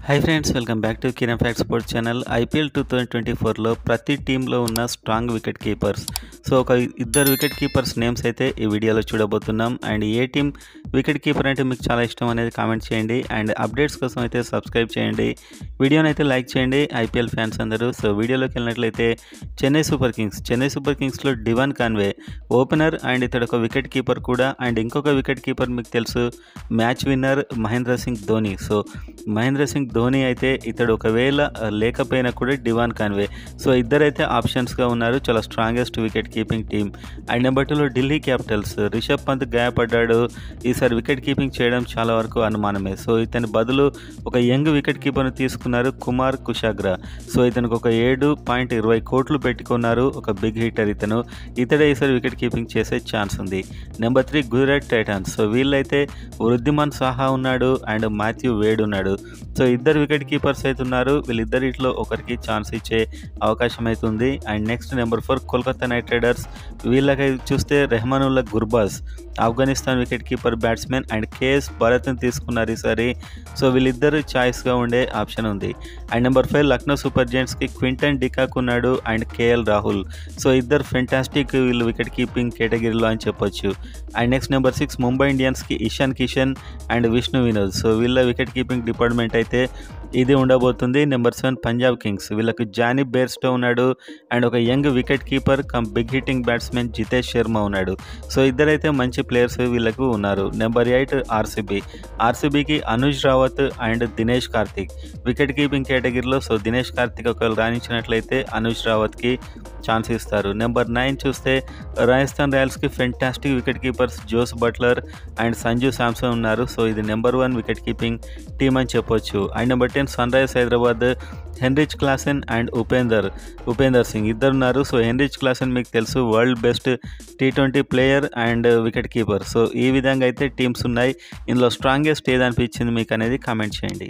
Hi friends, welcome back to Kiran fact sports channel. IPL 2024లో ప్రతి టీంలో ఉన్న స్ట్రాంగ్ వికెట్ కీపర్స్. సో ఒక ఇద్దరు వికెట్ కీపర్స్ నేమ్స్ అయితే ఈ వీడియోలో చూడబోతున్నాం. And A team wicket keeper అంటే మీకు చాలా ఇష్టం అనేది కామెంట్ చేయండి. అండ్ అప్డేట్స్ కోసం అయితే సబ్స్క్రైబ్ చేయండి, వీడియోని అయితే లైక్ చేయండి ఐపీఎల్ ఫ్యాన్స్ అందరూ. సో వీడియోలోకి వెళ్ళినట్లయితే చెన్నై సూపర్ కింగ్స్లో డివాన్ కాన్వే ఓపెనర్, అండ్ ఇతడు ఒక వికెట్ కీపర్ కూడా. అండ్ ఇంకొక వికెట్ కీపర్ మీకు తెలుసు, match winner Mahendra Singh Dhoni. So Mahendra Singh Dhoni అయితే ఇతడు ఒకవేళ లేకపోయినా కూడా డివాన్ కాన్వే. సో ఇద్దరైతే ఆప్షన్స్గా ఉన్నారు, చాలా strongest wicket keeping team. And number 2లో ఢిల్లీ క్యాపిటల్స్. రిషబ్ పంత్ గాయపడ్డాడు, ఈసారి వికెట్ కీపింగ్ చేయడం చాలా వరకు అనుమానమే. సో ఇతని బదులు ఒక యంగ్ వికెట్ కీపర్ను తీసుకున్నారు, కుమార్ కుషాగ్రా. సో ఇతనికి ఒక 7.20 కోట్లు పెట్టుకున్నారు, ఒక బిగ్ హిట్టర్ ఇతడే ఈసారి వికెట్ కీపింగ్ చేసే ఛాన్స్ ఉంది. Number 3 Gujarat Titans. సో వీళ్ళైతే వృద్ధిమాన్ సాహా ఉన్నాడు అండ్ మాథ్యూ వేడ్ ఉన్నాడు. సో ఇద్దరు వికెట్ కీపర్స్ అయితే ఉన్నారు, వీళ్ళిద్దరిలో ఒకరికి ఛాన్స్ ఇచ్చే అవకాశం అయితే ఉంది. And next number 4 Kolkata Knight Riders. వీళ్ళకై చూస్తే Rahmanullah Gurbaz, Afghanistan wicket keeper batsmen, and KS భరత్ని తీసుకున్నారు ఈసారి. సో వీళ్ళిద్దరు ఛాయిస్గా ఉండే ఆప్షన్ ఉంది. అండ్ నెంబర్ 5 లక్నో సూపర్ జెయింట్స్కి క్వింటన్ డికాక్ ఉన్నాడు అండ్ కేఎల్ రాహుల్. సో ఇద్దరు ఫెంటాస్టిక్ వీళ్ళు వికెట్ కీపింగ్ కేటగిరీలో అని చెప్పొచ్చు. అండ్ నెక్స్ట్ నెంబర్ 6 ముంబై ఇండియన్స్కి ఇషాన్ కిషన్ అండ్ విష్ణు వినోద్. సో వీళ్ళ వికెట్ కీపింగ్ డిపార్ట్మెంట్ అయితే ఇది ఉండబోతుంది. Number 7 Punjab Kings. వీళ్ళకి జానీ బేర్స్టో ఉన్నాడు అండ్ ఒక young wicket keeper cum big hitting batsmen Jitesh Sharma ఉన్నాడు. సో ఇద్దరైతే మంచి ప్లేయర్స్ వీళ్ళకు ఉన్నారు. నెంబర్ 8 ఆర్సీబీకి Anuj Rawat and Dinesh Karthik wicket keeping కేటగిరీలో. సో దినేష్ కార్తిక్ ఒకవేళ రాణించినట్లయితే అనుజ్ రావత్కి ఛాన్స్ ఇస్తారు. నెంబర్ 9 చూస్తే రాజస్థాన్ రాయల్స్కి fantastic wicket keepers Jos Buttler and Sanju Samson ఉన్నారు. సో ఇది నెంబర్ 1 వికెట్ కీపింగ్ టీమ్ అని చెప్పొచ్చు. And number 10 Sunrisers Hyderabad. Heinrich Klaasen and Upender Singh ఇద్దరు ఉన్నారు. సో హెన్రిచ్ క్లాసెన్ మీకు తెలుసు, world best T20 player and wicket keeper. So ఈ విధంగా అయితే టీమ్స్ ఉన్నాయి. ఇందులో స్ట్రాంగెస్ట్ ఏది అనిపించింది మీకు అనేది కామెంట్ చేయండి.